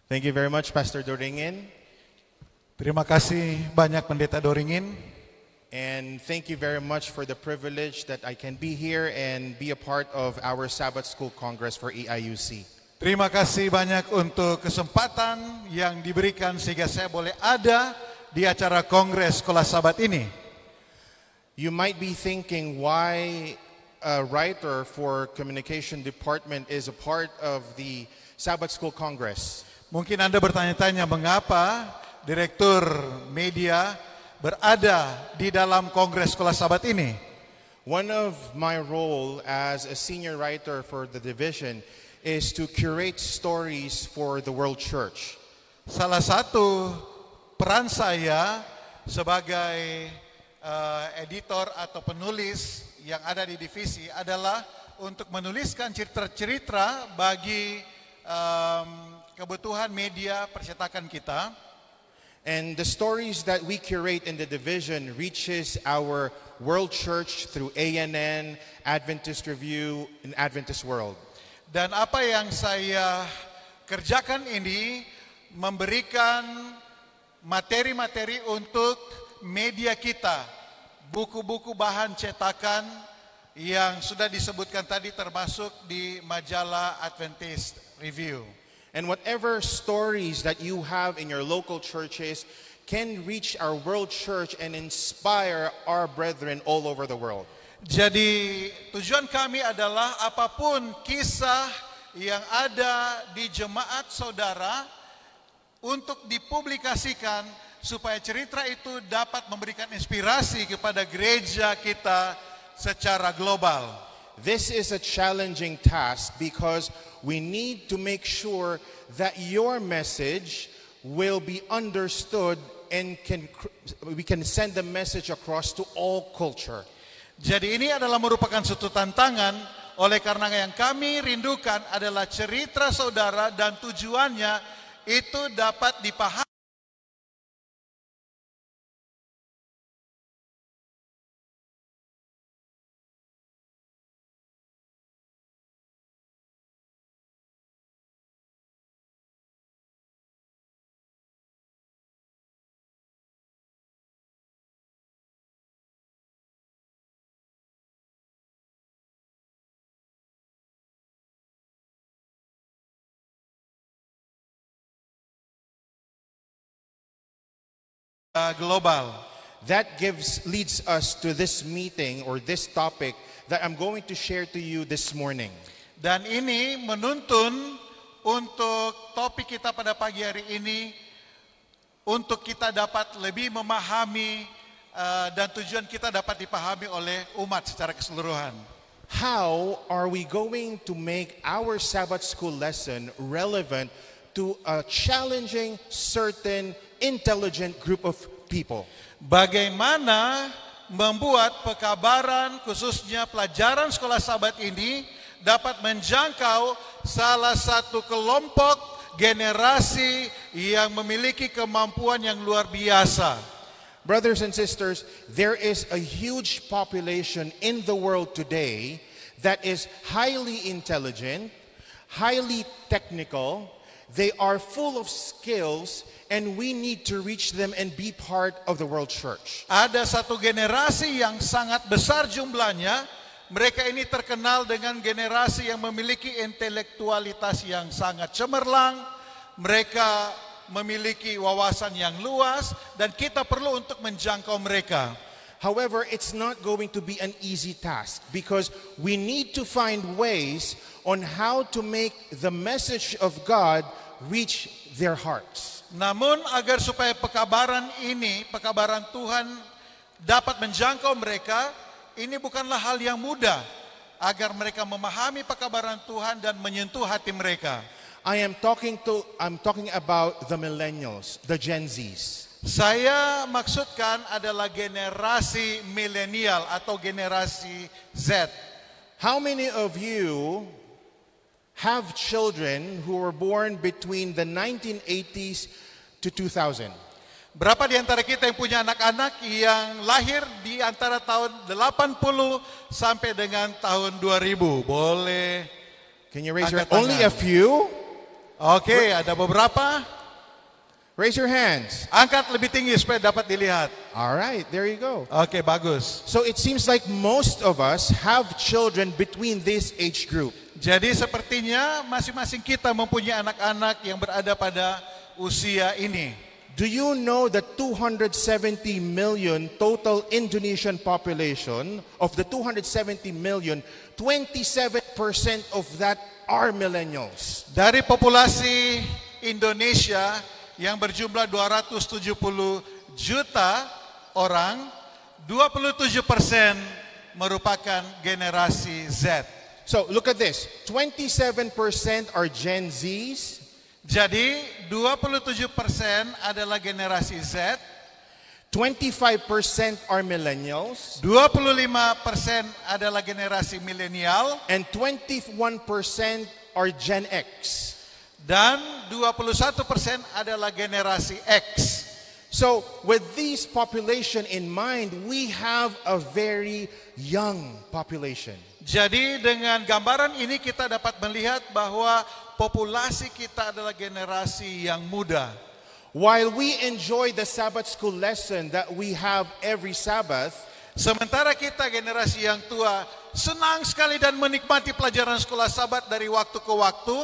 Thank you very much, Pastor Doringin. Terima kasih banyak Pendeta Doringin. And thank you very much for the privilege that I can be here and be a part of our Sabbath School Congress for EIUC. Terima kasih banyak untuk kesempatan yang diberikan sehingga saya boleh ada di acara Kongres Sekolah Sabat ini. You might be thinking why a writer for communication department is a part of the Sabbath School Congress. Mungkin Anda bertanya-tanya mengapa Direktur Media berada di dalam Kongres Sekolah Sabat ini. One of my role as a senior writer for the division is to curate stories for the world church. Salah satu peran saya sebagai editor atau penulis yang ada di divisi adalah untuk menuliskan cerita-cerita bagi kebutuhan media percetakan kita. And the stories that we curate in the division reaches our world church through ANN, Adventist Review, and Adventist World. Dan apa yang saya kerjakan ini memberikan materi-materi untuk media kita, buku-buku bahan cetakan yang sudah disebutkan tadi termasuk di majalah Adventist Review. And whatever stories that you have in your local churches can reach our world church and inspire our brethren all over the world. Jadi tujuan kami adalah apapun kisah yang ada di jemaat saudara untuk dipublikasikan supaya cerita itu dapat memberikan inspirasi kepada gereja kita secara global. This is a challenging task because we need to make sure that your message will be understood and we can send the message across to all culture. Jadi ini adalah merupakan suatu tantangan, oleh karena yang kami rindukan adalah cerita saudara dan tujuannya itu dapat dipahami global. That leads us to this meeting or this topic that I'm going to share to you this morning. Dan ini menuntun untuk topik kita pada pagi hari ini untuk kita dapat lebih memahami dan tujuan kita dapat dipahami oleh umat secara keseluruhan. How are we going to make our Sabbath school lesson relevant to a challenging, certain, intelligent group of people? Bagaimana membuat pekabaran khususnya pelajaran sekolah Sabat ini dapat menjangkau salah satu kelompok generasi yang memiliki kemampuan yang luar biasa. Brothers and sisters, there is a huge population in the world today that is highly intelligent, highly technical. They are full of skills and we need to reach them and be part of the world church. Ada satu generasi yang sangat besar jumlahnya. Mereka ini terkenal dengan generasi yang memiliki intelektualitas yang sangat cemerlang. Mereka memiliki wawasan yang luas dan kita perlu untuk menjangkau mereka. However, it's not going to be an easy task because we need to find ways on how to make the message of God reach their hearts. Namun agar supaya pekabaran ini, pekabaran Tuhan dapat menjangkau mereka, ini bukanlah hal yang mudah agar mereka memahami pekabaran Tuhan dan menyentuh hati mereka. I'm talking about the millennials, the Gen Zs. Saya maksudkan adalah generasi milenial atau generasi Z. How many of you have children who were born between the 1980s to 2000? Berapa di antara kita yang punya anak-anak yang lahir di antara tahun 80 sampai dengan tahun 2000? Boleh. Can you raise your angkat hand? Only tangan. a few? Oke, ada beberapa. Raise your hands. Angkat lebih tinggi supaya dapat dilihat. All right, there you go. Oke, bagus. So it seems like most of us have children between this age group. Jadi sepertinya masing-masing kita mempunyai anak-anak yang berada pada usia ini. Do you know that 270 million total Indonesian population, of the 270 million, 27% of that are millennials? Dari populasi Indonesia yang berjumlah 270 juta orang, 27% merupakan generasi Z. So look at this, 27% are Gen Zs, Jadi 27% adalah generasi Z, 25% are millennials, 25% adalah generasi milenial, and 21% are Gen X. dan 21% adalah generasi X. So with these population in mind, we have a very young population. Jadi dengan gambaran ini kita dapat melihat bahwa populasi kita adalah generasi yang muda. While we enjoy the Sabbath school lesson that we have every Sabbath, Sementara kita generasi yang tua senang sekali dan menikmati pelajaran sekolah Sabat dari waktu ke waktu,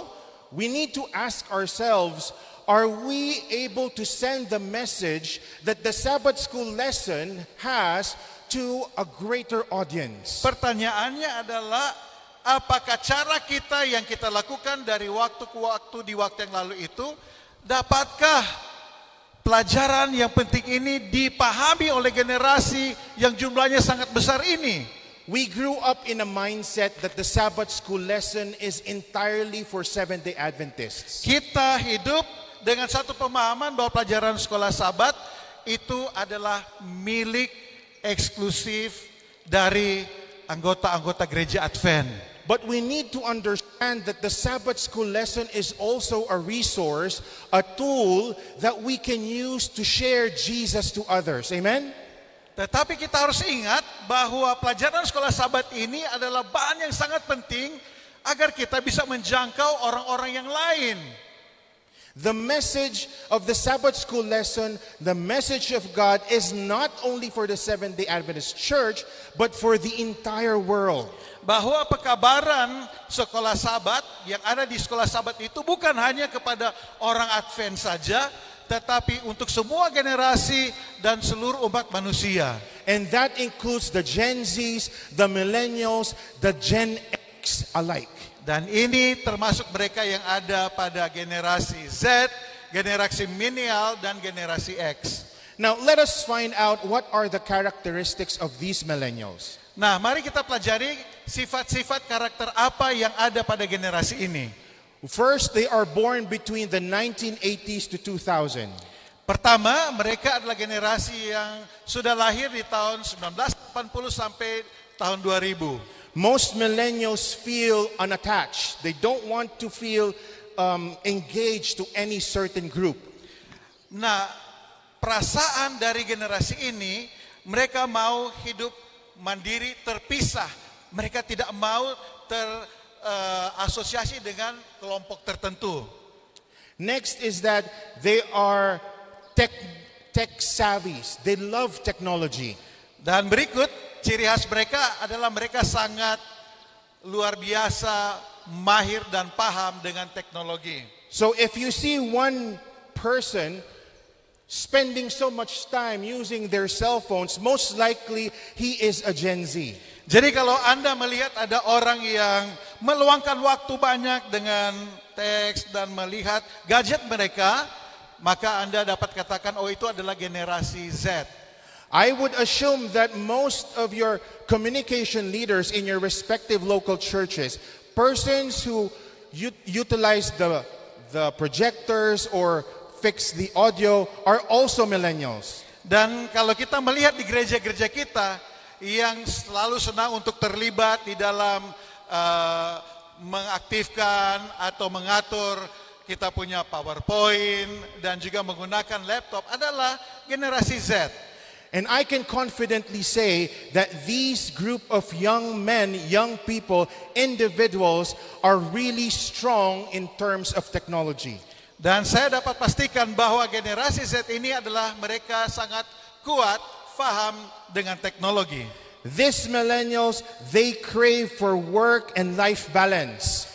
we need to ask ourselves, are we able to send the message that the Sabbath school lesson has to a greater audience? pertanyaannya adalah apakah cara kita yang kita lakukan dari waktu ke waktu di waktu yang lalu itu, dapatkah pelajaran yang penting ini dipahami oleh generasi yang jumlahnya sangat besar ini? We grew up in a mindset that the Sabbath school lesson is entirely for Seventh-day Adventists. Kita hidup dengan satu pemahaman bahwa pelajaran sekolah Sabat itu adalah milik eksklusif dari anggota-anggota gereja Advent. But we need to understand that the Sabbath school lesson is also a resource, a tool that we can use to share Jesus to others. Amen? Tetapi kita harus ingat bahwa pelajaran sekolah Sabat ini adalah bahan yang sangat penting agar kita bisa menjangkau orang-orang yang lain. The message of the Sabbath school lesson, the message of God, is not only for the Seventh-day Adventist Church, but for the entire world. Bahwa pekabaran sekolah Sabat yang ada di sekolah Sabat itu bukan hanya kepada orang Advent saja, tetapi untuk semua generasi dan seluruh umat manusia. And that includes the Gen Zs, the Millennials, the Gen X alike. Dan ini termasuk mereka yang ada pada generasi Z, generasi milenial, dan generasi X. Now let us find out what are the characteristics of these millennials. Nah, mari kita pelajari sifat-sifat karakter apa yang ada pada generasi ini. First, they are born between the 1980s to 2000. Pertama, mereka adalah generasi yang sudah lahir di tahun 1980 sampai tahun 2000. Most millennials feel unattached. They don't want to feel engaged to any certain group. Nah, perasaan dari generasi ini, mereka mau hidup mandiri, terpisah. Mereka tidak mau terasosiasi dengan kelompok tertentu. Next is that they are tech savvies. They love technology. Dan berikut, ciri khas mereka adalah mereka sangat luar biasa, mahir dan paham dengan teknologi. So if you see one person spending so much time using their cell phones, most likely he is a Gen Z. Jadi kalau Anda melihat ada orang yang meluangkan waktu banyak dengan teks dan melihat gadget mereka, maka Anda dapat katakan, oh itu adalah generasi Z. I would assume that most of your communication leaders in your respective local churches, persons who utilize the projectors or fix the audio, are also millennials. Dan kalau kita melihat di gereja-gereja kita yang selalu senang untuk terlibat di dalam mengaktifkan atau mengatur, kita punya PowerPoint dan juga menggunakan laptop, adalah generasi Z. And I can confidently say that these group of young men, young people, individuals are really strong in terms of technology. Dan saya dapat pastikan bahwa generasi Z ini adalah mereka sangat kuat, faham dengan teknologi. These millennials, they crave for work and life balance.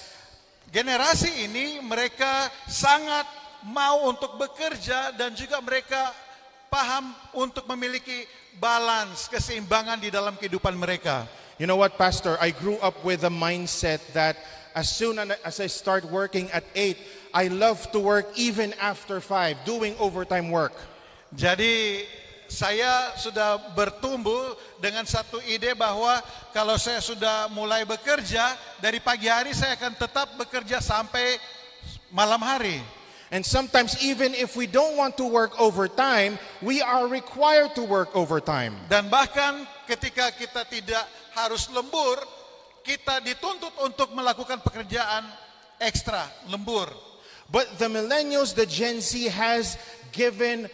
Generasi ini mereka sangat mau untuk bekerja dan juga mereka paham untuk memiliki balance, keseimbangan di dalam kehidupan mereka. You know what, Pastor? I grew up with a mindset that as soon as I start working at 8, I love to work even after 5, doing overtime work. Jadi saya sudah bertumbuh dengan satu ide bahwa kalau saya sudah mulai bekerja, dari pagi hari saya akan tetap bekerja sampai malam hari. And sometimes even if we don't want to work overtime, we are required to work overtime. Dan bahkan ketika kita tidak harus lembur, kita dituntut untuk melakukan pekerjaan ekstra, lembur. But the millennials, the Gen Z has given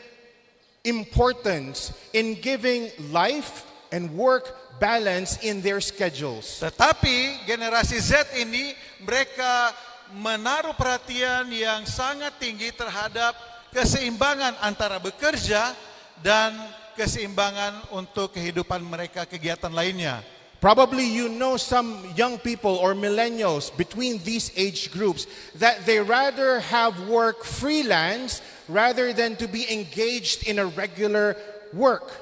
importance in giving life and work balance in their schedules. Tetapi generasi Z ini mereka menaruh perhatian yang sangat tinggi terhadap keseimbangan antara bekerja dan keseimbangan untuk kehidupan mereka, kegiatan lainnya. Probably you know some young people or millennials between these age groups that they rather have work freelance rather than to be engaged in a regular work.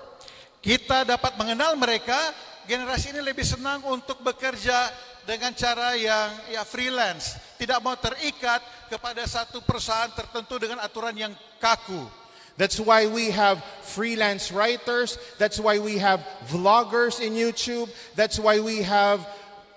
Kita dapat mengenal mereka, generasi ini lebih senang untuk bekerja dengan cara yang freelance, tidak mau terikat kepada satu perusahaan tertentu dengan aturan yang kaku. That's why we have freelance writers. That's why we have vloggers in YouTube. That's why we have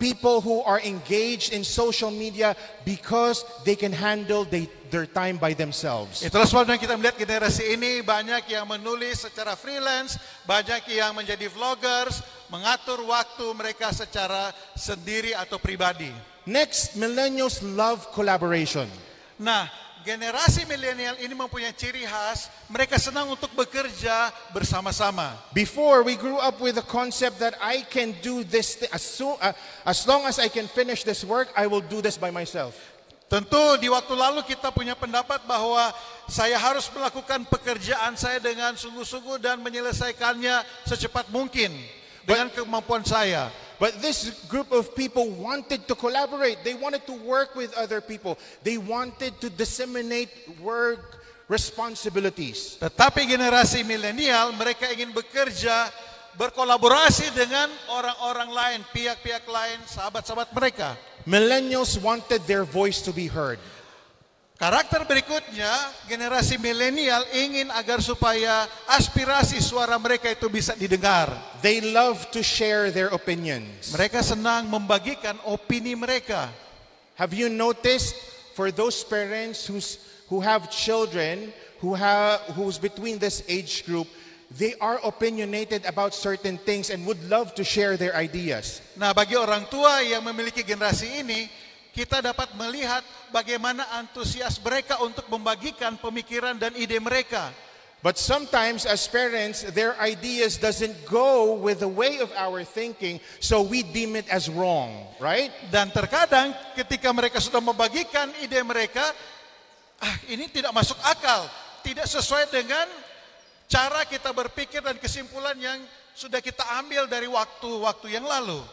people who are engaged in social media because they can handle their time by themselves. Itulah sebabnya kita melihat generasi ini banyak yang menulis secara freelance, banyak yang menjadi vloggers, mengatur waktu mereka secara sendiri atau pribadi. Next, millennials love collaboration. Nah, generasi milenial ini mempunyai ciri khas, mereka senang untuk bekerja bersama-sama. Before, we grew up with the concept that I can do this as long as I can finish this work, I will do this by myself. Tentu di waktu lalu kita punya pendapat bahwa saya harus melakukan pekerjaan saya dengan sungguh-sungguh dan menyelesaikannya secepat mungkin dengan kemampuan saya. But this group of people wanted to collaborate. They wanted to work with other people. They wanted to disseminate work responsibilities. Tetapi generasi milenial mereka ingin bekerja, berkolaborasi dengan orang-orang lain, pihak-pihak lain, sahabat-sahabat mereka. Millennials wanted their voice to be heard. Karakter berikutnya, generasi milenial ingin agar supaya aspirasi suara mereka itu bisa didengar. They love to share their opinions. Mereka senang membagikan opini mereka. Have you noticed for those parents who have children who's between this age group, they are opinionated about certain things and would love to share their ideas. Nah, bagi orang tua yang memiliki generasi ini, kita dapat melihat bagaimana antusias mereka untuk membagikan pemikiran dan ide mereka. But sometimes as parents, their ideas doesn't go with the way of our thinking, so we deem it as wrong, right? Dan terkadang ketika mereka sudah membagikan ide mereka, ini tidak masuk akal, tidak sesuai dengan cara kita berpikir dan kesimpulan yang sudah kita ambil dari waktu-waktu yang lalu.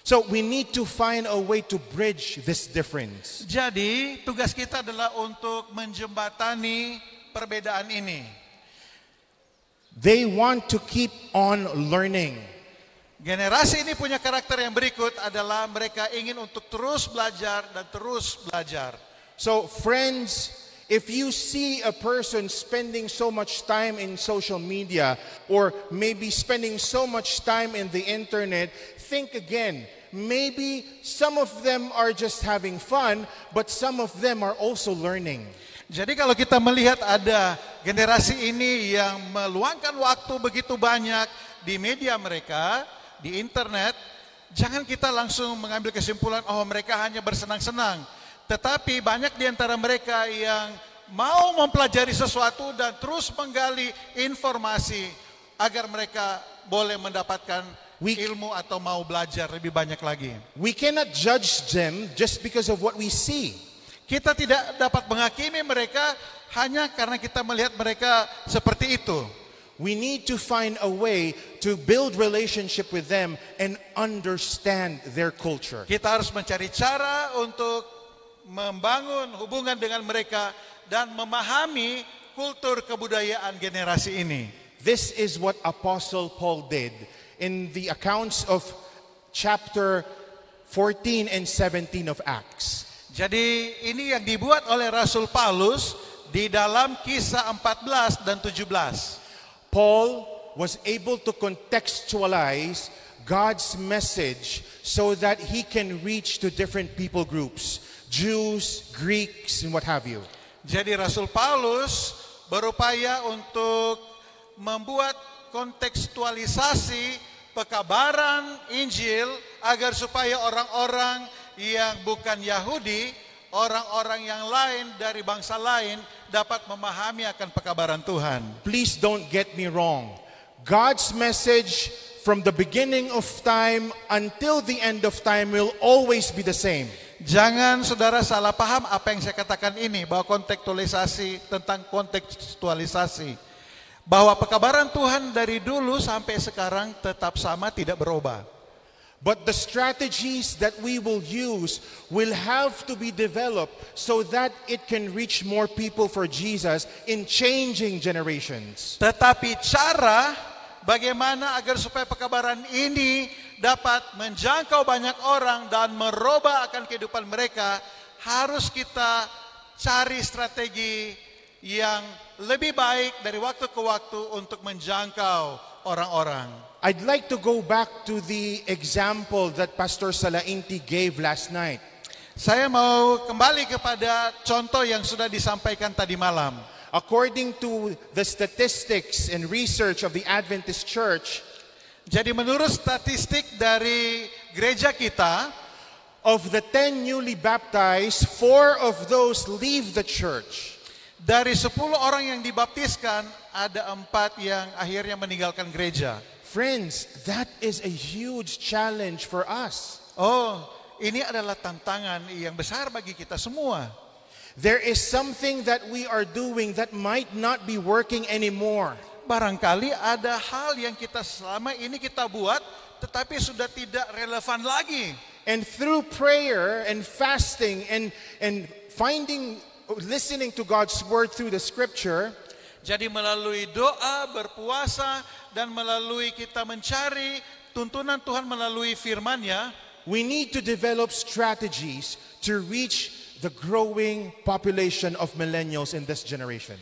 So we need to find a way to bridge this difference. Jadi tugas kita adalah untuk menjembatani perbedaan ini. They want to keep on learning. Generasi ini punya karakter yang berikut adalah mereka ingin untuk terus belajar dan terus belajar. So friends, if you see a person spending so much time in social media or maybe spending so much time in the internet, think again. Maybe some of them are just having fun, but some of them are also learning. Jadi kalau kita melihat ada generasi ini yang meluangkan waktu begitu banyak di media mereka, di internet, jangan kita langsung mengambil kesimpulan, oh mereka hanya bersenang-senang. Tetapi banyak di antara mereka yang mau mempelajari sesuatu dan terus menggali informasi agar mereka boleh mendapatkan ilmu atau mau belajar lebih banyak lagi. We cannot judge them just because of what we see. Kita tidak dapat menghakimi mereka hanya karena kita melihat mereka seperti itu. We need to find a way to build relationship with them and understand their culture. Kita harus mencari cara untuk membangun hubungan dengan mereka dan memahami kultur kebudayaan generasi ini. This is what Apostle Paul did in the accounts of chapter 14 and 17 of Acts. Jadi ini yang dibuat oleh Rasul Paulus di dalam kisah 14 dan 17. Paul was able to contextualize God's message so that he can reach to different people groups, Jews, Greeks, and what have you. Jadi Rasul Paulus berupaya untuk membuat kontekstualisasi pekabaran Injil agar supaya orang-orang yang bukan Yahudi, orang-orang yang lain dari bangsa lain dapat memahami akan pekabaran Tuhan. Please don't get me wrong. God's message from the beginning of time until the end of time will always be the same. Jangan saudara salah paham apa yang saya katakan ini, bahwa kontekstualisasi, bahwa pekabaran Tuhan dari dulu sampai sekarang tetap sama, tidak berubah. But the strategies that we will use will have to be developed so that it can reach more people for Jesus in changing generations. Tetapi cara bagaimana agar supaya pekabaran ini dapat menjangkau banyak orang dan merubah akan kehidupan mereka, harus kita cari strategi yang lebih baik dari waktu ke waktu untuk menjangkau orang-orang. I'd like to go back to the example that Pastor Salainti gave last night. Saya mau kembali kepada contoh yang sudah disampaikan tadi malam. According to the statistics and research of the Adventist Church, jadi menurut statistik dari gereja kita, of the 10 newly baptized, 4 of those leave the church. Dari 10 orang yang dibaptiskan, ada 4 yang akhirnya meninggalkan gereja. Friends, that is a huge challenge for us. Oh, ini adalah tantangan yang besar bagi kita semua. There is something that we are doing that might not be working anymore. Barangkali ada hal yang kita selama ini kita buat, tetapi sudah tidak relevan lagi. And through prayer and fasting and listening to God's word through the scripture, jadi melalui doa, berpuasa, dan melalui kita mencari tuntunan Tuhan melalui firman-Nya, we need to develop strategies to reach the growing population of millennials in this generation.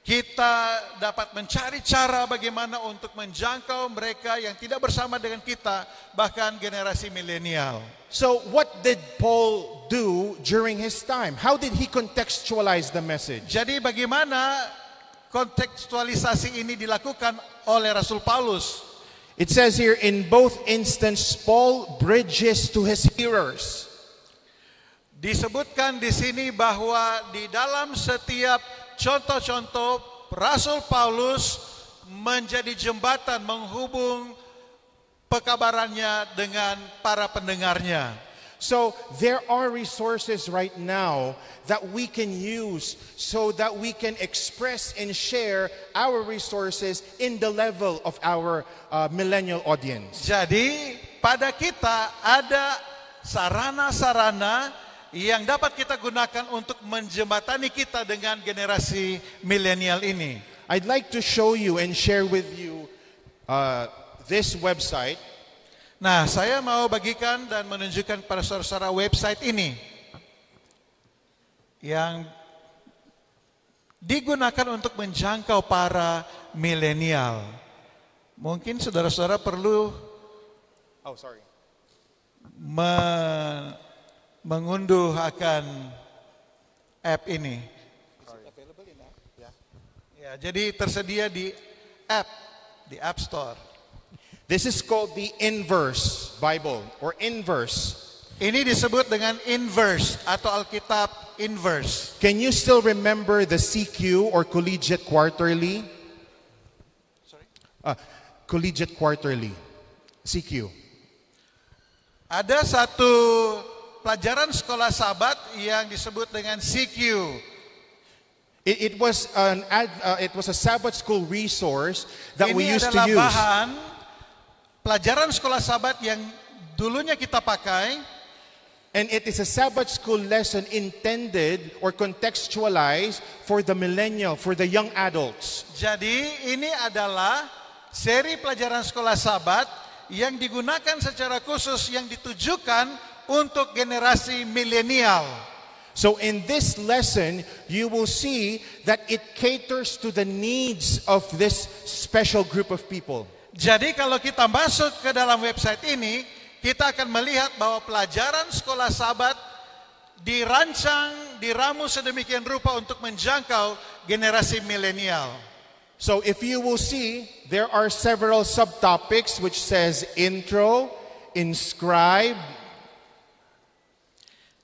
Kita dapat mencari cara bagaimana untuk menjangkau mereka yang tidak bersama dengan kita, bahkan generasi milenial. So what did Paul do during his time? How did he contextualize the message? Jadi bagaimana kontekstualisasi ini dilakukan oleh Rasul Paulus? It says here, in both instances, Paul bridges to his hearers. Disebutkan di sini bahwa di dalam setiap contoh-contoh Rasul Paulus menjadi jembatan menghubung pekabarannya dengan para pendengarnya. So there are resources right now that we can use so that we can express and share our resources in the level of our millennial audience. Jadi pada kita ada sarana-sarana yang dapat kita gunakan untuk menjembatani kita dengan generasi milenial ini. I'd like to show you and share with you this website. Nah, saya mau bagikan dan menunjukkan pada saudara-saudara website ini yang digunakan untuk menjangkau para milenial. Mungkin saudara-saudara perlu mengunduh akan app ini. Ya, jadi tersedia di App Store. This is called the Inverse Bible or Inverse. Ini disebut dengan Inverse atau Alkitab Inverse. Can you still remember the CQ or Collegiate Quarterly? Collegiate Quarterly, CQ. Ada satu pelajaran sekolah Sabat yang disebut dengan CQ. It was a Sabbath school resource that we Ini used to adalah use. bahan pelajaran sekolah Sabat yang dulunya kita pakai. And it is a Sabbath school lesson intended or contextualized for the millennial, for the young adults. Jadi ini adalah seri pelajaran sekolah Sabat yang digunakan secara khusus yang ditujukan untuk generasi milenial. So in this lesson, you will see that it caters to the needs of this special group of people. Jadi kalau kita masuk ke dalam website ini, kita akan melihat bahwa pelajaran sekolah Sabat diramu sedemikian rupa untuk menjangkau generasi milenial. So if you will see, there are several subtopics which says intro, inscribe.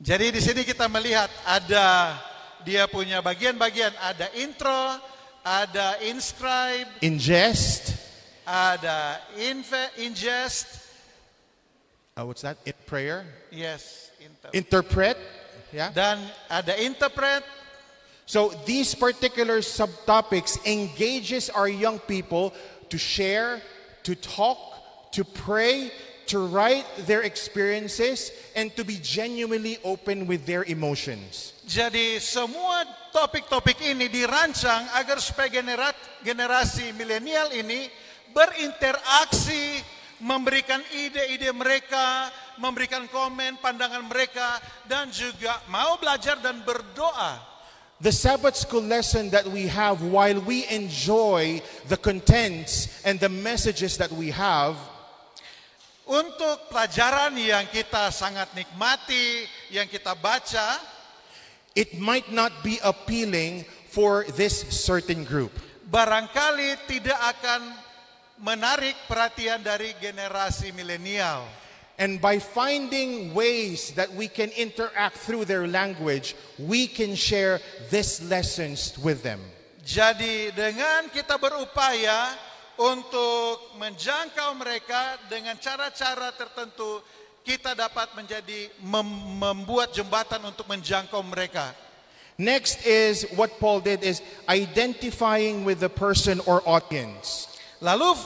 Jadi di sini kita melihat ada dia punya bagian-bagian, ada intro, ada inscribe, Ingest. ada ingest, What's that? Prayer. yes, Interpret. Yeah. dan ada interpret. So these particular subtopics engages our young people to share, to talk, to pray, to write their experiences, and to be genuinely open with their emotions. Jadi semua topik-topik ini dirancang agar supaya generasi milenial ini berinteraksi, memberikan ide-ide mereka, memberikan komen, pandangan mereka, dan juga mau belajar dan berdoa. The Sabbath school lesson that we have, while we enjoy the contents and the messages that we have, Untuk pelajaran yang kita sangat nikmati, yang kita baca, it might not be appealing for this certain group. barangkali tidak akan menarik perhatian dari generasi milenial. And by finding ways that we can interact through their language, we can share these lessons with them. Jadi dengan kita berupaya untuk menjangkau mereka dengan cara-cara tertentu, kita dapat membuat jembatan untuk menjangkau mereka. Next is what Paul did is identifying with the person or audience. Lalu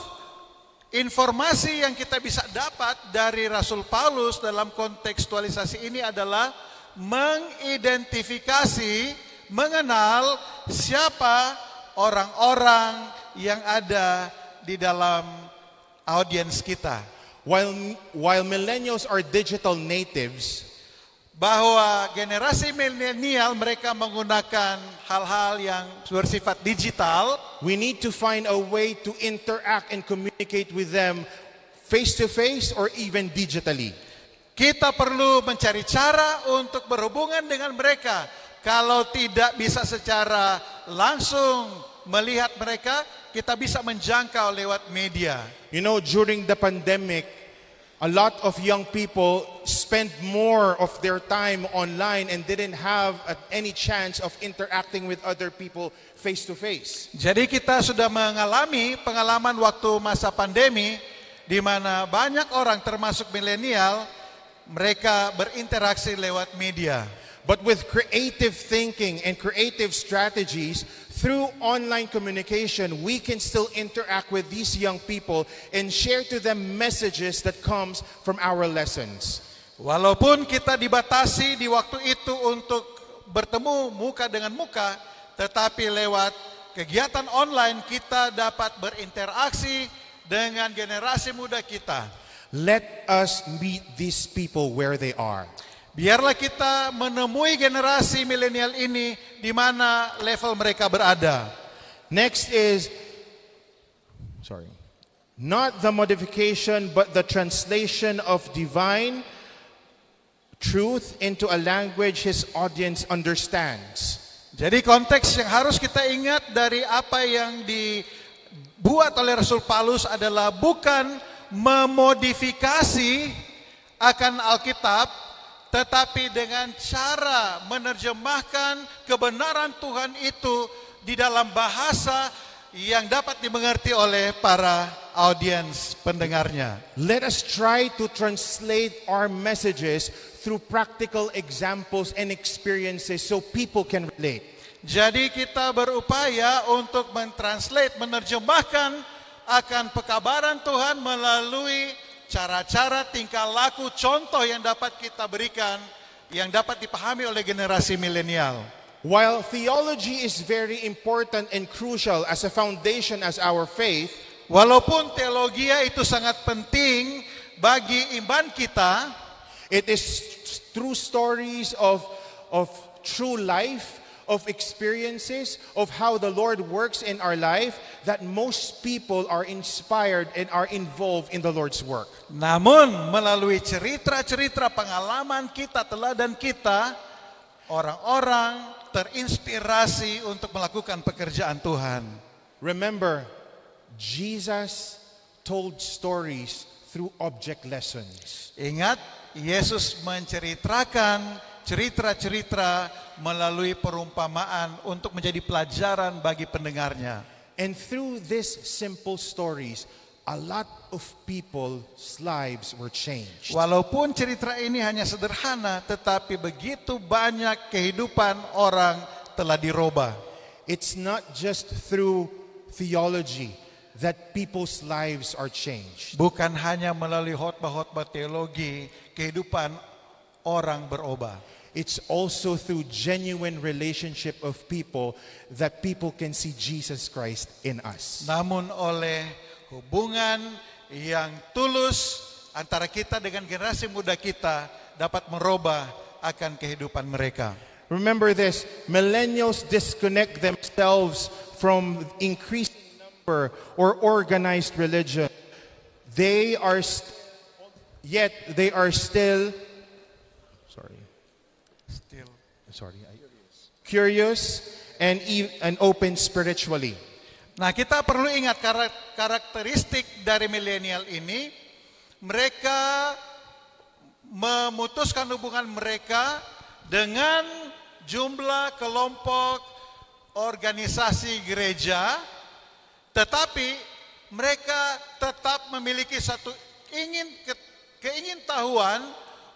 informasi yang kita bisa dapat dari Rasul Paulus dalam kontekstualisasi ini adalah mengidentifikasi, mengenal siapa orang-orang yang ada di dalam audiens kita. While millennials are digital natives, Bahwa generasi milenial mereka menggunakan hal-hal yang bersifat digital, we need to find a way to interact and communicate with them face to face or even digitally. kita perlu mencari cara untuk berhubungan dengan mereka. Kalau tidak bisa secara langsung melihat mereka, kita bisa menjangkau lewat media. You know, during the pandemic, a lot of young people spent more of their time online and didn't have any chance of interacting with other people face to face. Jadi kita sudah mengalami pengalaman waktu masa pandemi di mana banyak orang termasuk milenial mereka berinteraksi lewat media. But with creative thinking and creative strategies, through online communication, we can still interact with these young people and share to them messages that comes from our lessons. Walaupun kita dibatasi di waktu itu untuk bertemu muka dengan muka, tetapi lewat kegiatan online kita dapat berinteraksi dengan generasi muda kita. Let us meet these people where they are. Biarlah kita menemui generasi milenial ini di mana level mereka berada. Next is, not the modification but the translation of divine truth into a language his audience understands. Jadi konteks yang harus kita ingat dari apa yang dibuat oleh Rasul Paulus adalah bukan memodifikasi akan Alkitab, tetapi dengan cara menerjemahkan kebenaran Tuhan itu di dalam bahasa yang dapat dimengerti oleh para audiens pendengarnya. Let us try to translate our messages through practical examples and experiences so people can relate. Jadi kita berupaya untuk menerjemahkan akan pekabaran Tuhan melalui cara-cara tingkah laku contoh yang dapat kita berikan, yang dapat dipahami oleh generasi milenial. While theology is very important and crucial as a foundation as our faith, walaupun teologi itu sangat penting bagi iman kita, it is true stories of true life, of experiences, of how the Lord works in our life, that most people are inspired and are involved in the Lord's work. Namun melalui cerita-cerita pengalaman kita, teladan kita, orang-orang terinspirasi untuk melakukan pekerjaan Tuhan. Remember, Jesus told stories through object lessons. Ingat, Yesus menceritakan cerita-cerita melalui perumpamaan untuk menjadi pelajaran bagi pendengarnya. And through these simple stories, a lot of people's lives were changed. Walaupun cerita ini hanya sederhana, tetapi begitu banyak kehidupan orang telah dirubah. It's not just through theology that people's lives are changed. Bukan hanya melalui khotbah-khotbah teologi, kehidupan orang berubah. It's also through genuine relationship of people that people can see Jesus Christ in us. Namun oleh hubungan yang tulus antara kita dengan generasi muda kita dapat merubah akan kehidupan mereka. Remember this, millennials disconnect themselves from increasing number or organized religion. They are still curious and open spiritually. Nah, kita perlu ingat karakteristik dari milenial ini. Mereka memutuskan hubungan mereka dengan jumlah kelompok organisasi gereja, tetapi mereka tetap memiliki satu keingintahuan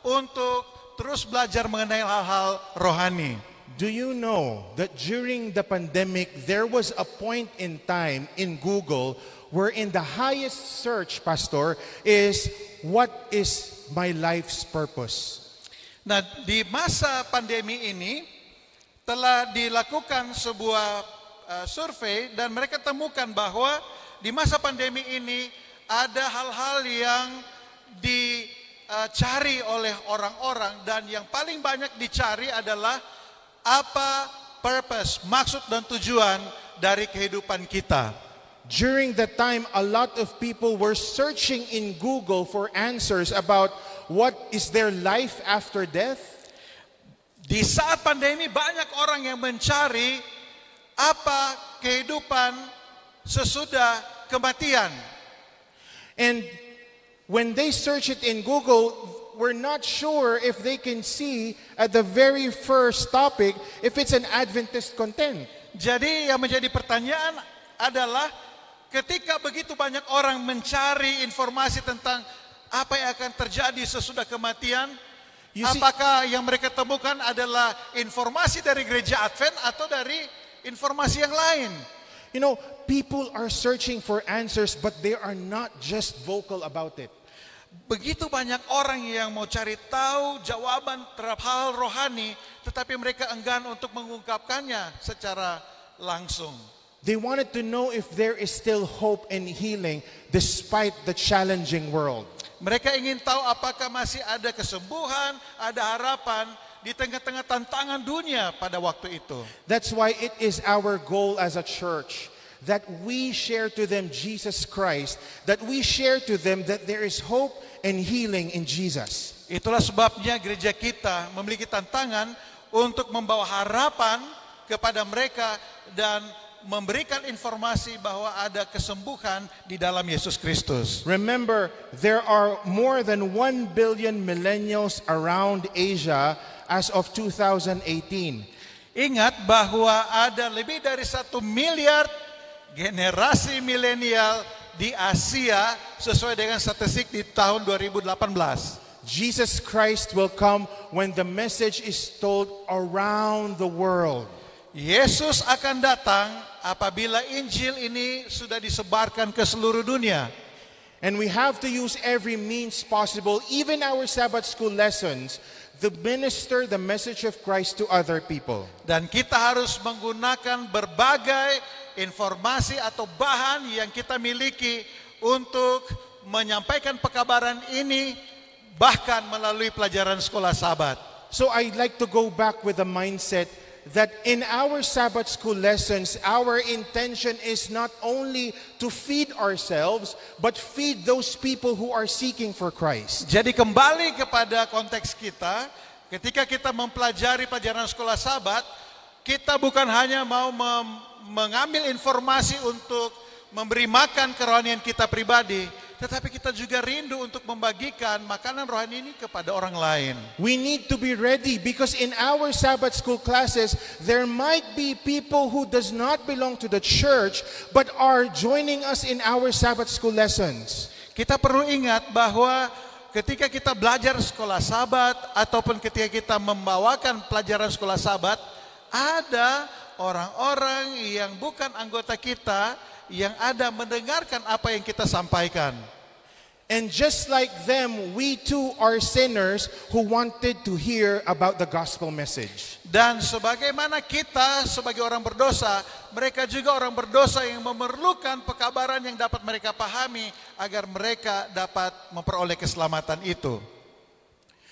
untuk terus belajar mengenai hal-hal rohani. Do you know that during the pandemic, there was a point in time in Google wherein the highest search, Pastor, is what is my life's purpose? Nah, di masa pandemi ini telah dilakukan sebuah survei dan mereka temukan bahwa di masa pandemi ini ada hal-hal yang dicari oleh orang-orang dan yang paling banyak dicari adalah apa purpose, maksud dan tujuan dari kehidupan kita. During that time, a lot of people were searching in Google for answers about what is their life after death. Di saat pandemi banyak orang yang mencari apa kehidupan sesudah kematian. And when they search it in Google, we're not sure if they can see at the very first topic if it's an Adventist content. Jadi yang menjadi pertanyaan adalah ketika begitu banyak orang mencari informasi tentang apa yang akan terjadi sesudah kematian, apakah yang mereka temukan adalah informasi dari gereja Advent atau dari informasi yang lain? You know, people are searching for answers, but they are not just vocal about it. Begitu banyak orang yang mau cari tahu jawaban terhadap hal rohani, tetapi mereka enggan untuk mengungkapkannya secara langsung. They wanted to know if there is still hope and healing despite the challenging world. Mereka ingin tahu apakah masih ada kesembuhan, ada harapan di tengah-tengah tantangan dunia pada waktu itu. That's why it is our goal as a church that we share to them Jesus Christ, that we share to them that there is hope and healing in Jesus. Itulah sebabnya gereja kita memiliki tantangan untuk membawa harapan kepada mereka dan memberikan informasi bahwa ada kesembuhan di dalam Yesus Kristus. Remember, there are more than 1 billion millennials around Asia as of 2018. Ingat bahwa ada lebih dari 1 miliar generasi milenial di Asia sesuai dengan statistik di tahun 2018. Jesus Christ will come when the message is told around the world. Yesus akan datang apabila Injil ini sudah disebarkan ke seluruh dunia. And we have to use every means possible, even our Sabbath school lessons, to minister the message of Christ to other people. Dan kita harus menggunakan berbagai informasi atau bahan yang kita miliki untuk menyampaikan pekabaran ini bahkan melalui pelajaran sekolah Sabat. So I'd like to go back with the mindset that in our Sabbath school lessons, our intention is not only to feed ourselves, but feed those people who are seeking for Christ. Jadi kembali kepada konteks kita, ketika kita mempelajari pelajaran sekolah Sabat, kita bukan hanya mau mengambil informasi untuk memberi makan kerohanian kita pribadi, tetapi kita juga rindu untuk membagikan makanan rohani ini kepada orang lain. We need to be ready because in our Sabbath school classes, there might be people who does not belong to the church but are joining us in our Sabbath school lessons. Kita perlu ingat bahwa ketika kita belajar sekolah Sabat ataupun ketika kita membawakan pelajaran sekolah Sabat, ada orang-orang yang bukan anggota kita yang ada mendengarkan apa yang kita sampaikan. And just like them, we too are sinners who wanted to hear about the gospel message. Dan sebagaimana kita sebagai orang berdosa, mereka juga orang berdosa yang memerlukan pekabaran yang dapat mereka pahami agar mereka dapat memperoleh keselamatan itu.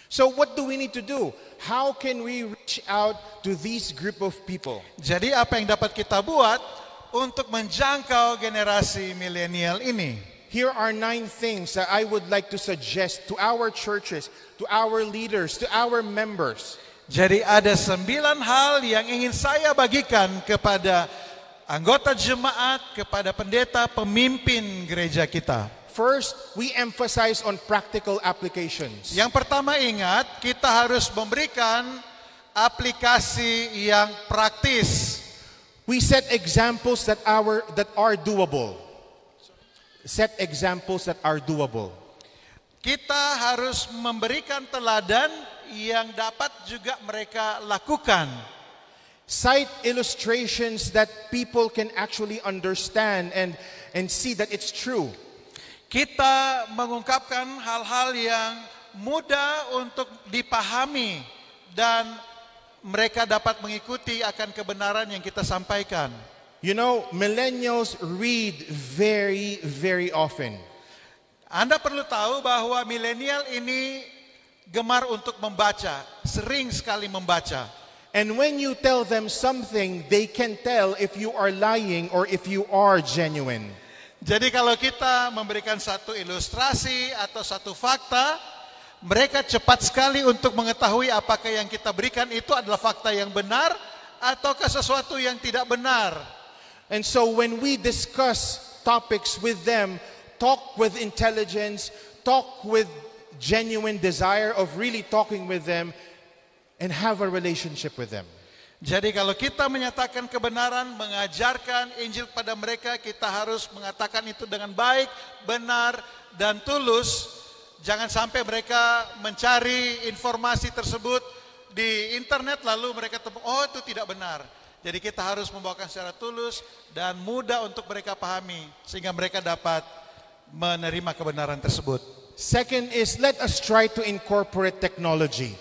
So what do we need to do? How can we reach out to this group of people? Jadi apa yang dapat kita buat untuk menjangkau generasi milenial ini? Here are 9 things that I would like to suggest to our churches, to our leaders, to our members. Jadi ada 9 hal yang ingin saya bagikan kepada anggota jemaat, kepada pendeta, pemimpin gereja kita. First, we emphasize on practical applications. Yang pertama ingat, kita harus memberikan aplikasi yang praktis. We set examples that are doable. Set examples that are doable. Kita harus memberikan teladan yang dapat juga mereka lakukan. Cite illustrations that people can actually understand and see that it's true. Kita mengungkapkan hal-hal yang mudah untuk dipahami dan mereka dapat mengikuti akan kebenaran yang kita sampaikan. You know, millennials read very, very often. Anda perlu tahu bahwa milenial ini gemar untuk membaca, sering sekali membaca. And when you tell them something, they can tell if you are lying or if you are genuine. Jadi kalau kita memberikan satu ilustrasi atau satu fakta, mereka cepat sekali untuk mengetahui apakah yang kita berikan itu adalah fakta yang benar ataukah sesuatu yang tidak benar. And so when we discuss topics with them, talk with intelligence, talk with genuine desire of really talking with them and have a relationship with them. Jadi kalau kita menyatakan kebenaran, mengajarkan Injil kepada mereka, kita harus mengatakan itu dengan baik, benar, dan tulus. Jangan sampai mereka mencari informasi tersebut di internet lalu mereka temu, oh itu tidak benar. Jadi kita harus membawakan secara tulus dan mudah untuk mereka pahami sehingga mereka dapat menerima kebenaran tersebut. Second is let us try to incorporate technology.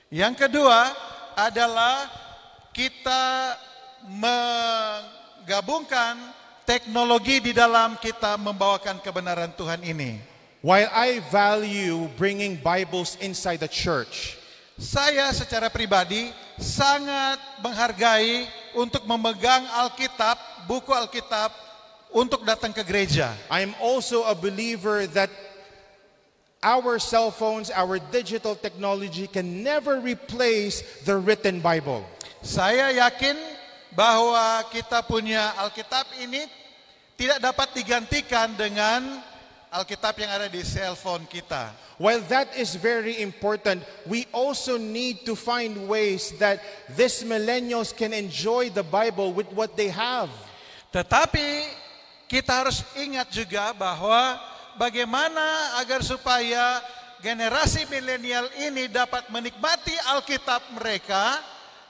Yang kedua adalah kita menggabungkan teknologi di dalam kita membawakan kebenaran Tuhan ini. While I value bringing Bibles inside the church, saya secara pribadi sangat menghargai untuk memegang Alkitab, buku Alkitab untuk datang ke gereja. I am also a believer that our cell phones, our digital technology can never replace the written Bible. Saya yakin bahwa kita punya Alkitab ini tidak dapat digantikan dengan Alkitab yang ada di cellphone kita. While that is very important, we also need to find ways that these millennials can enjoy the Bible with what they have. Tetapi kita harus ingat juga bahwa bagaimana agar supaya generasi milenial ini dapat menikmati Alkitab mereka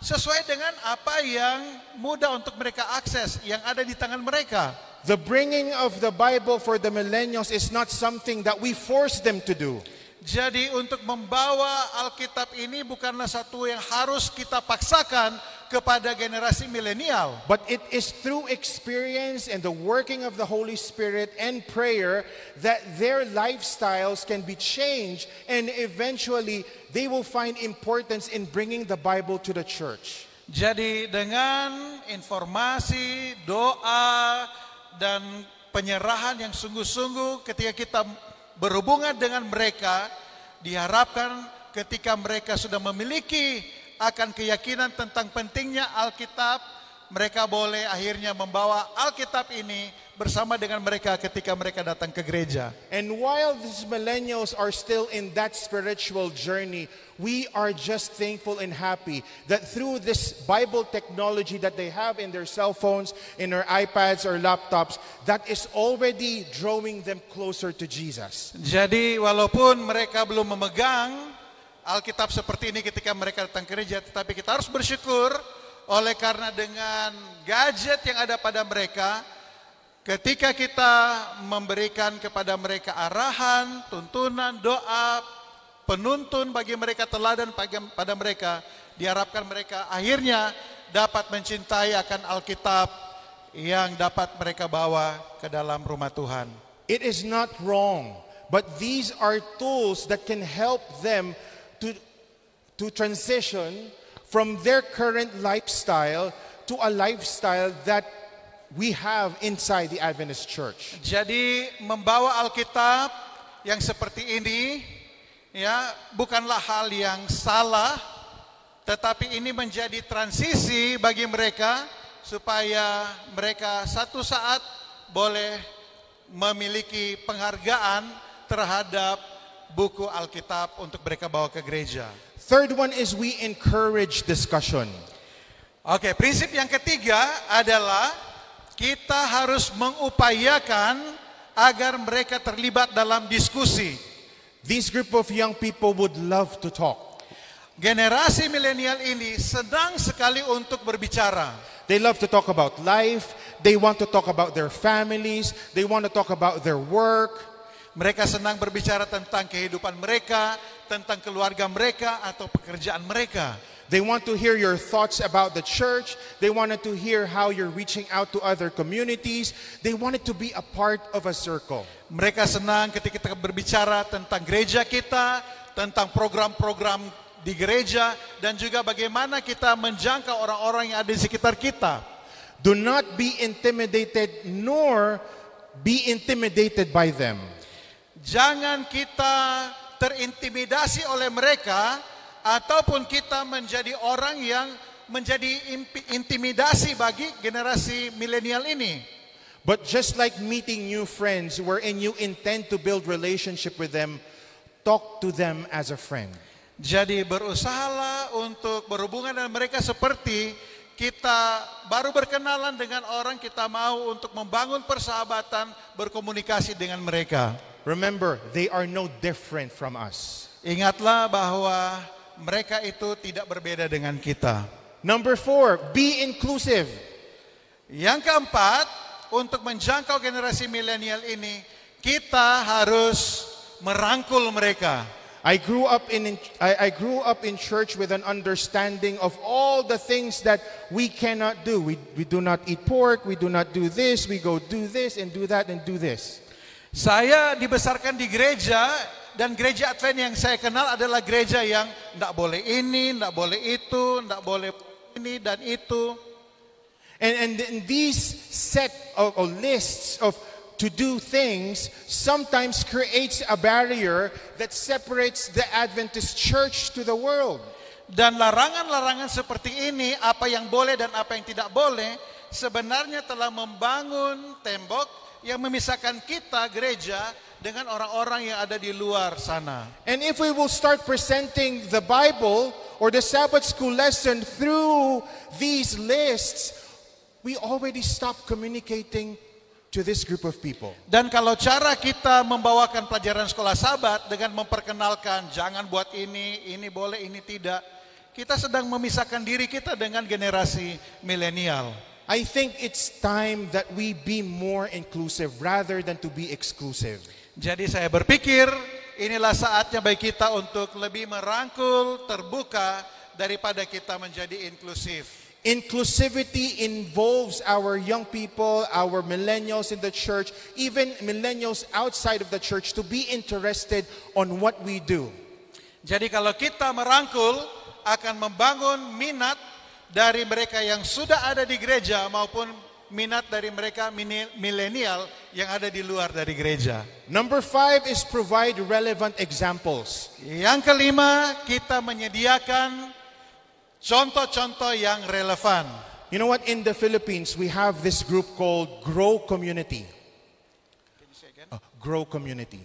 sesuai dengan apa yang mudah untuk mereka akses, yang ada di tangan mereka. The bringing of the Bible for the millennials is not something that we force them to do. Jadi untuk membawa Alkitab ini bukanlah satu yang harus kita paksakan kepada generasi milenial. But it is through experience and the working of the Holy Spirit and prayer that their lifestyles can be changed, and eventually they will find importance in bringing the Bible to the church. Jadi dengan informasi, doa, dan penyerahan yang sungguh-sungguh ketika kita berhubungan dengan mereka, diharapkan ketika mereka sudah memiliki akan keyakinan tentang pentingnya Alkitab, mereka boleh akhirnya membawa Alkitab ini bersama dengan mereka ketika mereka datang ke gereja. And while these millennials are still in that spiritual journey, we are just thankful and happy that through this Bible technology that they have in their cell phones, in their iPads or laptops, that is already drawing them closer to Jesus. Jadi walaupun mereka belum memegang Alkitab seperti ini ketika mereka datang ke gereja, tetapi kita harus bersyukur oleh karena dengan gadget yang ada pada mereka, ketika kita memberikan kepada mereka arahan, tuntunan, doa, penuntun bagi mereka, teladan pada mereka, diharapkan mereka akhirnya dapat mencintai akan Alkitab yang dapat mereka bawa ke dalam rumah Tuhan. It is not wrong, but these are tools that can help them to transition from their current lifestyle to a lifestyle that we have inside the Adventist Church. Jadi membawa Alkitab yang seperti ini ya bukanlah hal yang salah, tetapi ini menjadi transisi bagi mereka supaya mereka satu saat boleh memiliki penghargaan terhadap buku Alkitab untuk mereka bawa ke gereja. Third one is we encourage discussion. Oke, prinsip yang ketiga adalah kita harus mengupayakan agar mereka terlibat dalam diskusi. This group of young people would love to talk. Generasi milenial ini senang sekali untuk berbicara. They love to talk about life. They want to talk about their families. They want to talk about their work. Mereka senang berbicara tentang kehidupan mereka, tentang keluarga mereka atau pekerjaan mereka. They want to hear your thoughts about the church. They wanted to hear how you're reaching out to other communities. They wanted to be a part of a circle. Mereka senang ketika kita berbicara tentang gereja kita, tentang program-program di gereja, dan juga bagaimana kita menjangkau orang-orang yang ada di sekitar kita. Do not be intimidated nor be intimidated by them. Jangan kita terintimidasi oleh mereka ataupun kita menjadi orang yang menjadi intimidasi bagi generasi milenial ini. But just like meeting new friends wherein you intend to build relationship with them, talk to them as a friend. Jadi berusahalah untuk berhubungan dengan mereka seperti kita baru berkenalan dengan orang, kita mau untuk membangun persahabatan, berkomunikasi dengan mereka. Remember, they are no different from us. Ingatlah bahwa mereka itu tidak berbeda dengan kita. Number 4, be inclusive. Yang keempat, untuk menjangkau generasi milenial ini, kita harus merangkul mereka. I grew up in church with an understanding of all the things that we cannot do. We do not eat pork, we do not do this, we go do this and do that and do this. Saya dibesarkan di gereja, dan gereja Advent yang saya kenal adalah gereja yang tidak boleh ini, tidak boleh itu, tidak boleh ini dan itu. And these set of lists of to do things sometimes creates a barrier that separates the Adventist church to the world. Dan larangan-larangan seperti ini, apa yang boleh dan apa yang tidak boleh, sebenarnya telah membangun tembok yang memisahkan kita gereja dengan orang-orang yang ada di luar sana. And if we will start presenting the Bible or the Sabbath school lesson through these lists, we already stopped communicating to this group of people. Dan kalau cara kita membawakan pelajaran sekolah Sabat dengan memperkenalkan jangan buat ini boleh, ini tidak, kita sedang memisahkan diri kita dengan generasi milenial. I think it's time that we be more inclusive rather than to be exclusive. Jadi saya berpikir inilah saatnya bagi kita untuk lebih merangkul, terbuka daripada kita menjadi inklusif. Inclusivity involves our young people, our millennials in the church, even millennials outside of the church to be interested on what we do. Jadi kalau kita merangkul akan membangun minat dari mereka yang sudah ada di gereja maupun minat dari mereka milenial yang ada di luar dari gereja. Number 5 is provide relevant examples. Yang kelima, kita menyediakan contoh-contoh yang relevan. You know what? In the Philippines, we have this group called Grow Community. Can you say again? Grow Community.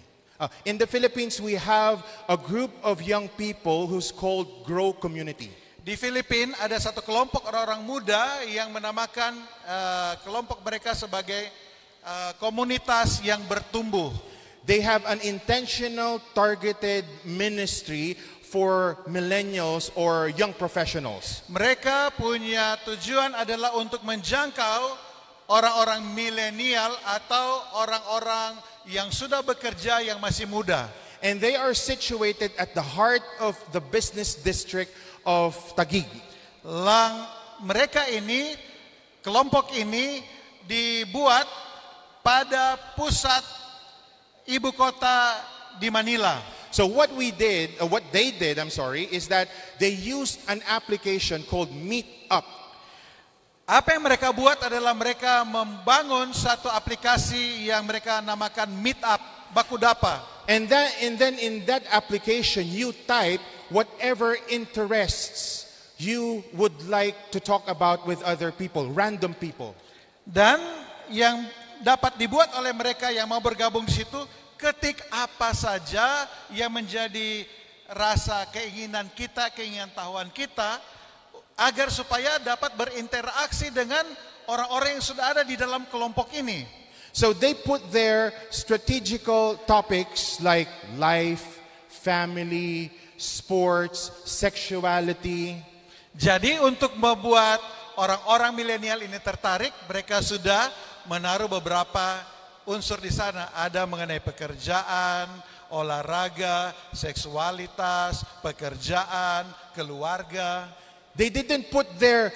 In the Philippines, we have a group of young people who's called Grow Community. Di Filipina ada satu kelompok orang-orang muda yang menamakan kelompok mereka sebagai komunitas yang bertumbuh. They have an intentional, targeted ministry for millennials or young professionals. Mereka punya tujuan adalah untuk menjangkau orang-orang milenial atau orang-orang yang sudah bekerja yang masih muda. And they are situated at the heart of the business district of Taguig. Mereka ini, kelompok ini dibuat pada pusat ibu kota di Manila. So what they did, is that they used an application called Meetup. Apa yang mereka buat adalah mereka membangun satu aplikasi yang mereka namakan Meetup, Bakudapa. And then in that application, you type whatever interests you would like to talk about with other people, random people. Dan yang dapat dibuat oleh mereka yang mau bergabung di situ, ketik apa saja yang menjadi rasa keinginan kita, keinginan tahuan kita, agar supaya dapat berinteraksi dengan orang-orang yang sudah ada di dalam kelompok ini. So they put their strategical topics like life, family, sports, sexuality. Jadi untuk membuat orang-orang milenial ini tertarik, mereka sudah menaruh beberapa unsur di sana. Ada mengenai pekerjaan, olahraga, seksualitas, pekerjaan, keluarga. They didn't put their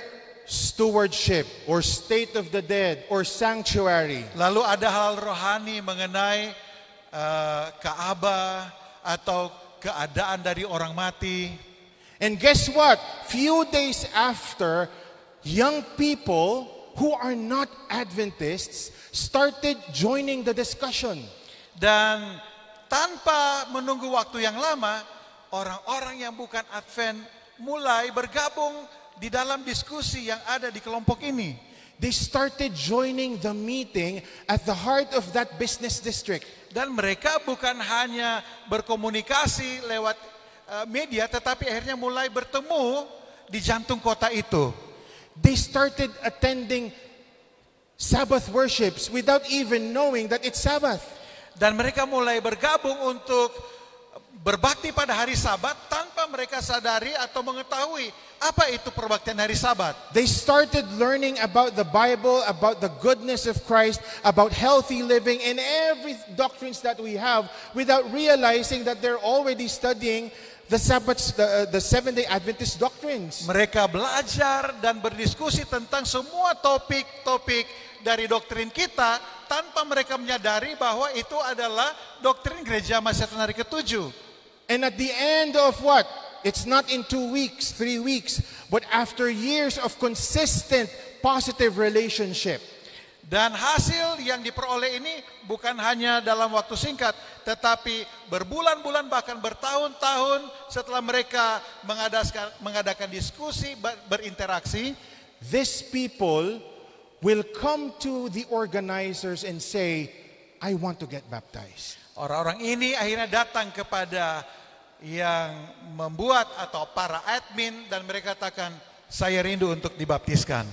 stewardship or state of the dead or sanctuary. Lalu ada hal rohani mengenai Kaabah atau keadaan dari orang mati. And guess what? Few days after, young people who are not Adventists started joining the discussion. Dan tanpa menunggu waktu yang lama, orang-orang yang bukan Advent mulai bergabung di dalam diskusi yang ada di kelompok ini. They started joining the meeting at the heart of that business district. Dan mereka bukan hanya berkomunikasi lewat media, tetapi akhirnya mulai bertemu di jantung kota itu. They started attending Sabbath worships without even knowing that it's Sabbath. Dan mereka mulai bergabung untuk berbakti pada hari Sabat tanpa mereka sadari atau mengetahui apa itu perbaktian hari Sabat. They started learning about the Bible, about the goodness of Christ, about healthy living and every doctrines that we have without realizing that they're already studying the Sabbath, the Seventh-day Adventist doctrines. Mereka belajar dan berdiskusi tentang semua topik-topik dari doktrin kita tanpa mereka menyadari bahwa itu adalah doktrin gereja Masehian hari ke-7. And at the end of what? It's not in 2 weeks, 3 weeks, but after years of consistent positive relationship. Dan hasil yang diperoleh ini bukan hanya dalam waktu singkat, tetapi berbulan-bulan bahkan bertahun-tahun setelah mereka mengadakan diskusi, berinteraksi. These people will come to the organizers and say, I want to get baptized. Orang-orang ini akhirnya datang kepada yang membuat atau para admin dan mereka katakan, saya rindu untuk dibaptiskan.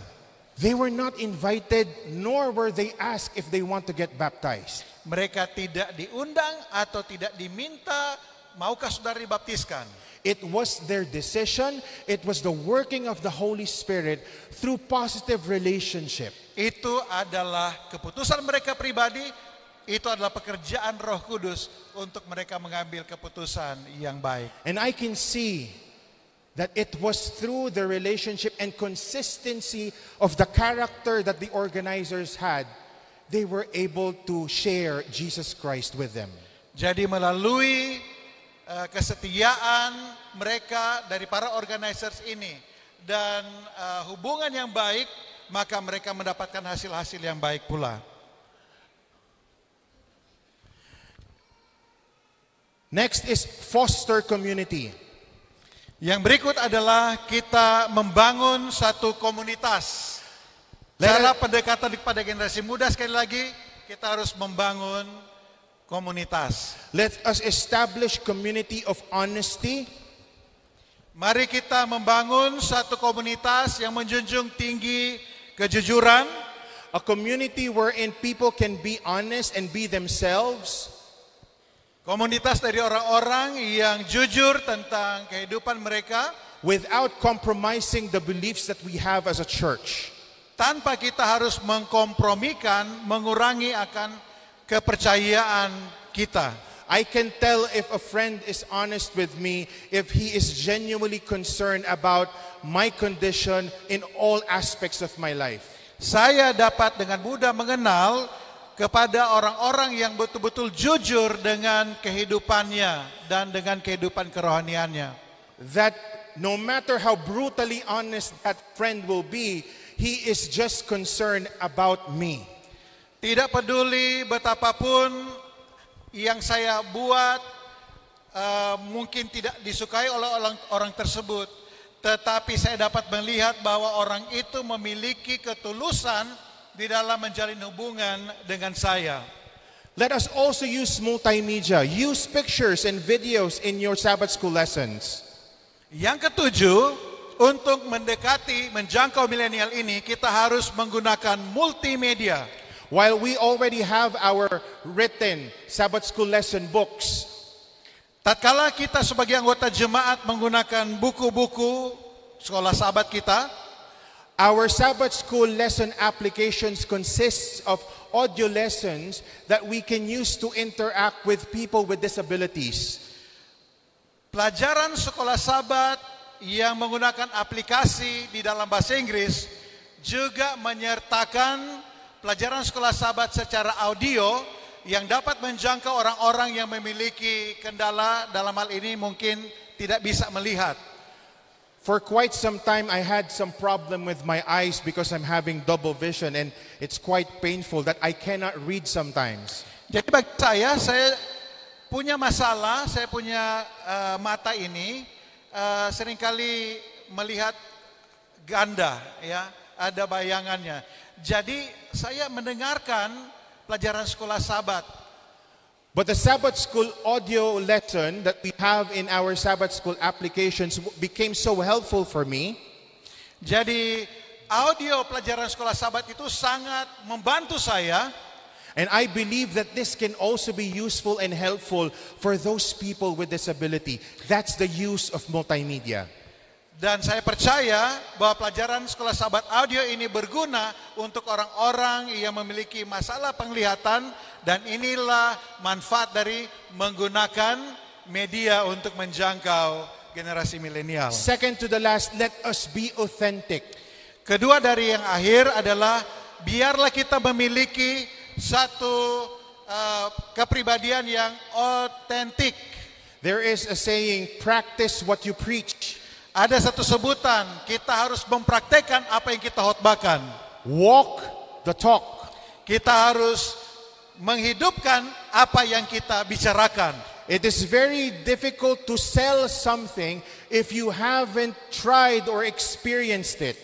They were not invited, nor were they asked if they want to get baptized. Mereka tidak diundang atau tidak diminta, maukah saudara dibaptiskan? It was their decision. It was the working of the Holy Spirit through positive relationship. Itu adalah keputusan mereka pribadi, itu adalah pekerjaan Roh Kudus untuk mereka mengambil keputusan yang baik. And I can see that it was through the relationship and consistency of the character that the organizers had, they were able to share Jesus Christ with them. Jadi melalui kesetiaan mereka dari para organizers ini dan hubungan yang baik, maka mereka mendapatkan hasil-hasil yang baik pula. Next is foster community. Yang berikut adalah kita membangun satu komunitas. Cara pendekatan kepada generasi muda, sekali lagi kita harus membangun komunitas. Let us establish community of honesty. Mari kita membangun satu komunitas yang menjunjung tinggi kejujuran. A community wherein people can be honest and be themselves. Komunitas dari orang-orang yang jujur tentang kehidupan mereka, without compromising the beliefs that we have as a church. Tanpa kita harus mengkompromikan, mengurangi akan kepercayaan kita. I can tell if a friend is honest with me, if he is genuinely concerned about my condition in all aspects of my life. Saya dapat dengan mudah mengenal kepada orang-orang yang betul-betul jujur dengan kehidupannya dan dengan kehidupan kerohaniannya. That no matter how brutally honest that friend will be, he is just concerned about me. Tidak peduli betapapun yang saya buat mungkin tidak disukai oleh orang tersebut, tetapi saya dapat melihat bahwa orang itu memiliki ketulusan di dalam menjalin hubungan dengan saya. Let us also use multimedia. Use pictures and videos in your Sabbath school lessons. Yang ketujuh, untuk menjangkau milenial ini, kita harus menggunakan multimedia. While we already have our written Sabbath school lesson books, tatkala kita sebagai anggota jemaat menggunakan buku-buku sekolah Sabat kita, our Sabbath school lesson applications consists of audio lessons that we can use to interact with people with disabilities. Pelajaran sekolah Sabat yang menggunakan aplikasi di dalam bahasa Inggris juga menyertakan pelajaran sekolah Sabat secara audio yang dapat menjangkau orang-orang yang memiliki kendala, dalam hal ini mungkin tidak bisa melihat. For quite some time I had some problem with my eyes because I'm having double vision and it's quite painful that I cannot read sometimes. Jadi bagi saya punya masalah, saya punya mata ini seringkali melihat ganda, ya, ada bayangannya. Jadi saya mendengarkan pelajaran sekolah Sabat. But the Sabbath school audio lesson that we have in our Sabbath school applications became so helpful for me. Jadi audio pelajaran sekolah Sabat itu sangat membantu saya. And I believe that this can also be useful and helpful for those people with disability. That's the use of multimedia. Dan saya percaya bahwa pelajaran sekolah Sabat audio ini berguna untuk orang-orang yang memiliki masalah penglihatan, dan inilah manfaat dari menggunakan media untuk menjangkau generasi milenial. Second to the last, let us be authentic. Kedua dari yang akhir adalah biarlah kita memiliki satu kepribadian yang otentik. There is a saying, practice what you preach. Ada satu sebutan, kita harus mempraktekkan apa yang kita khotbahkan. Walk the talk. Kita harus menghidupkan apa yang kita bicarakan. It is very difficult to sell something if you haven't tried or experienced it.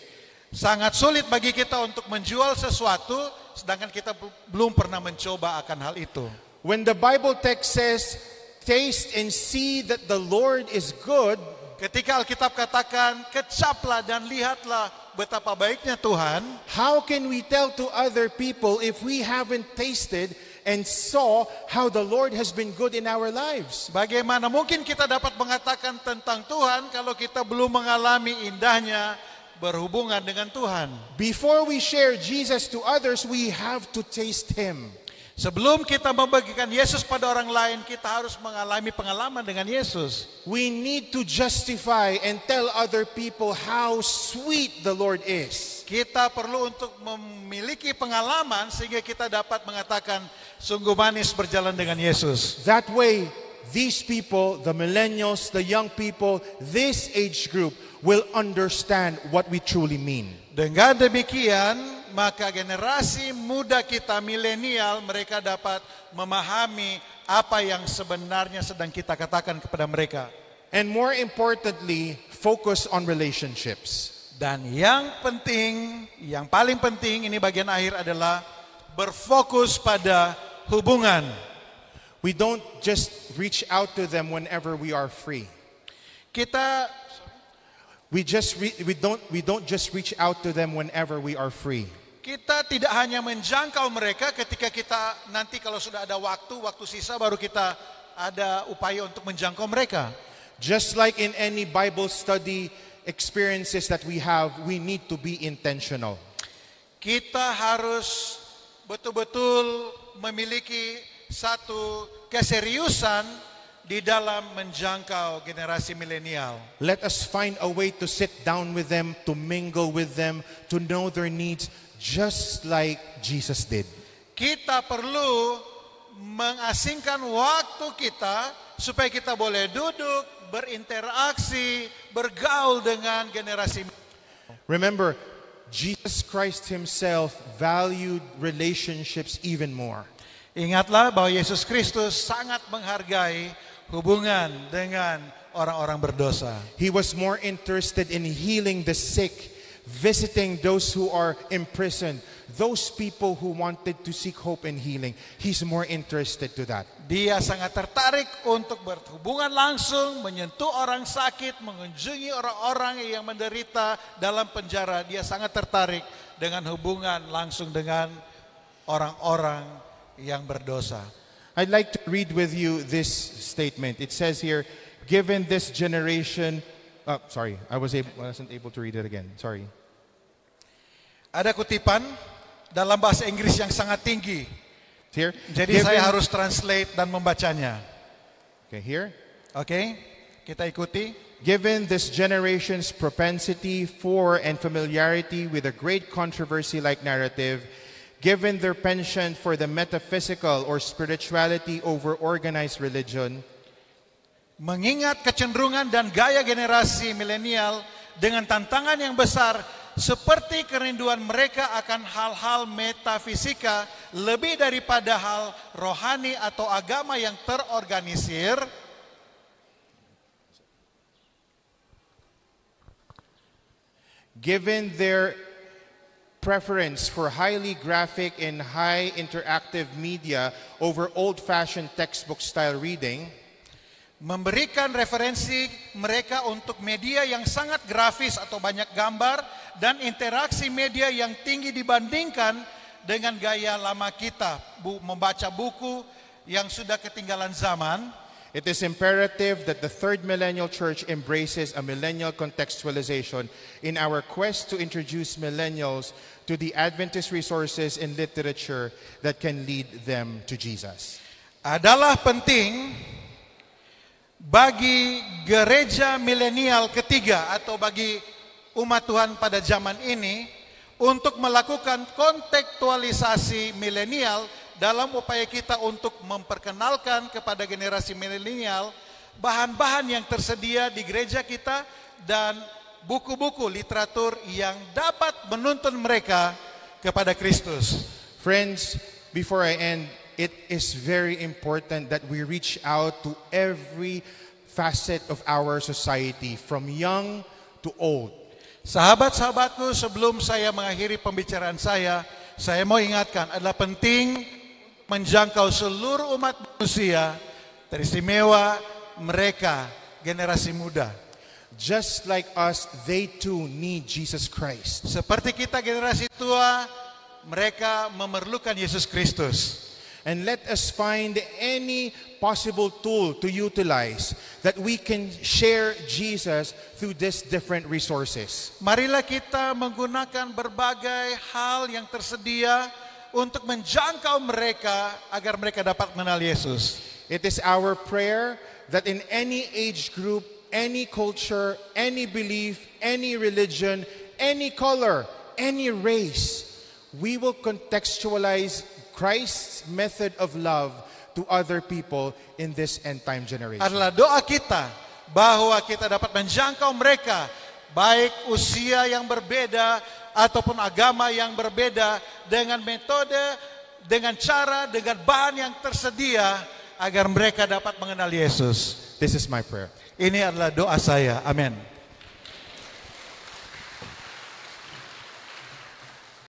Sangat sulit bagi kita untuk menjual sesuatu sedangkan kita belum pernah mencoba akan hal itu. When the Bible text says, taste and see that the Lord is good, ketika Alkitab katakan, kecaplah dan lihatlah betapa baiknya Tuhan, how can we tell to other people if we haven't tasted and saw how the Lord has been good in our lives? bagaimana mungkin kita dapat mengatakan tentang Tuhan kalau kita belum mengalami indahnya berhubungan dengan Tuhan. Before we share Jesus to others, we have to taste Him. Sebelum kita membagikan Yesus pada orang lain, kita harus mengalami pengalaman dengan Yesus. We need to justify and tell other people how sweet the Lord is. Kita perlu untuk memiliki pengalaman sehingga kita dapat mengatakan sungguh manis berjalan dengan Yesus. That way, these people, the millennials, the young people, this age group will understand what we truly mean. Dengan demikian, maka generasi muda kita milenial mereka dapat memahami apa yang sebenarnya sedang kita katakan kepada mereka. And more importantly, focus on relationships. Dan yang penting, yang paling penting ini bagian akhir adalah berfokus pada hubungan. We don't just reach out to them whenever we are free. We don't just reach out to them whenever we are free. Kita tidak hanya menjangkau mereka ketika kita nanti kalau sudah ada waktu sisa baru kita ada upaya untuk menjangkau mereka. Just like in any Bible study experiences that we have, we need to be intentional. Kita harus betul-betul memiliki satu keseriusan di dalam menjangkau generasi milenial. Let us find a way to sit down with them, to mingle with them, to know their needs, just like Jesus did. Kita perlu mengasingkan waktu kita supaya kita boleh duduk, berinteraksi, bergaul dengan generasi. Remember, Jesus Christ Himself valued relationships even more. Ingatlah bahwa Yesus Kristus sangat menghargai hubungan dengan orang-orang berdosa. He was more interested in healing the sick, visiting those who are imprisoned, those people who wanted to seek hope and healing. He's more interested to that. Dia sangat tertarik untuk berhubungan langsung, menyentuh orang sakit, mengunjungi orang-orang yang menderita dalam penjara. Dia sangat tertarik dengan hubungan langsung dengan orang-orang yang berdosa. I'd like to read with you this statement. It says here, given this generation, I wasn't able to read it again. Sorry. Ada kutipan dalam bahasa Inggris yang sangat tinggi. Here. Jadi saya harus translate dan membacanya. Okay, here. Okay, kita ikuti. Given this generation's propensity for and familiarity with a great controversy-like narrative, given their penchant for the metaphysical or spirituality over organized religion, mengingat kecenderungan dan gaya generasi milenial dengan tantangan yang besar seperti kerinduan mereka akan hal-hal metafisika lebih daripada hal rohani atau agama yang terorganisir, given their preference for highly graphic and high interactive media over old-fashioned textbook-style reading, memberikan referensi mereka untuk media yang sangat grafis atau banyak gambar dan interaksi media yang tinggi dibandingkan dengan gaya lama kita, membaca buku yang sudah ketinggalan zaman. it is imperative that the third millennial church embraces a millennial contextualization in our quest to introduce millennials to the Adventist resources and literature that can lead them to Jesus. Adalah penting bagi gereja milenial ketiga atau bagi umat Tuhan pada zaman ini untuk melakukan kontekstualisasi milenial dalam upaya kita untuk memperkenalkan kepada generasi milenial bahan-bahan yang tersedia di gereja kita dan buku-buku literatur yang dapat menuntun mereka kepada Kristus. Friends, before I end, it is very important that we reach out to every facet of our society, from young to old. Sahabat-sahabatku, sebelum saya mengakhiri pembicaraan saya mau ingatkan adalah penting menjangkau seluruh umat manusia, teristimewa mereka generasi muda. just like us, they too need Jesus Christ. Seperti kita generasi tua, mereka memerlukan Yesus Kristus. And let us find any possible tool to utilize that we can share Jesus through these different resources. Marilah kita menggunakan berbagai hal yang tersedia untuk menjangkau mereka agar mereka dapat mengenal Yesus. It is our prayer that in any age group, any culture, any belief, any religion, any color, any race, we will contextualize Christ's method of love to other people in this end time generation. Adalah doa kita bahwa kita dapat menjangkau mereka baik usia yang berbeda ataupun agama yang berbeda dengan metode, dengan cara, dengan bahan yang tersedia agar mereka dapat mengenal Yesus. This is my prayer. Ini adalah doa saya. Amin.